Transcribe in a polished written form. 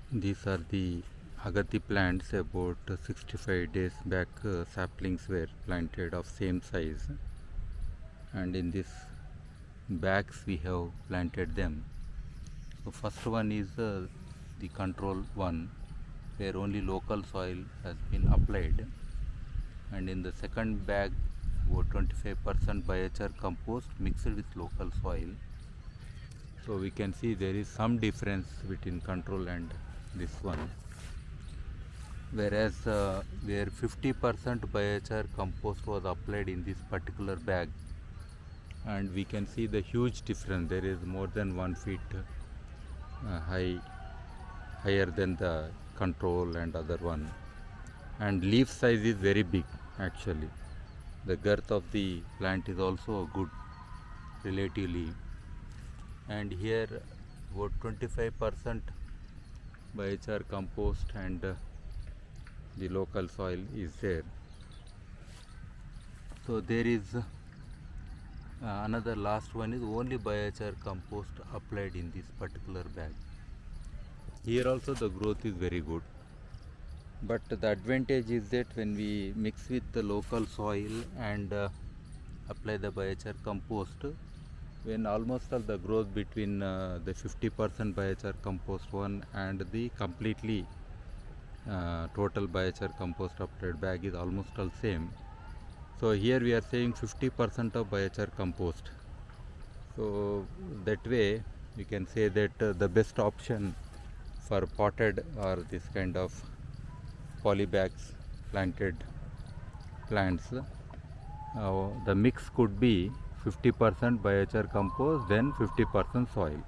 These are the Agathi plants. About 65 days back, saplings were planted of same size, and in these bags we have planted them. So first one is the control one, where only local soil has been applied, and in the second bag about 25% biochar compost mixed with local soil. So we can see there is some difference between control and this one, whereas where 50% biochar compost was applied in this particular bag, and we can see the huge difference. There is more than 1 feet higher than the control and other one, and leaf size is very big actually. The girth of the plant is also good relatively, and here about 25% biochar compost and the local soil is there. So there is another last one is only biochar compost applied in this particular bag. Here also the growth is very good, but the advantage is that when we mix with the local soil and apply the biochar compost, when almost all the growth between the 50% biochar compost one and the completely total biochar compost applied bag is almost all same. So here we are saying 50% of biochar compost. So that way we can say that the best option for potted or this kind of polybags planted plants, the mix could be 50% biochar compost, then 50% soil.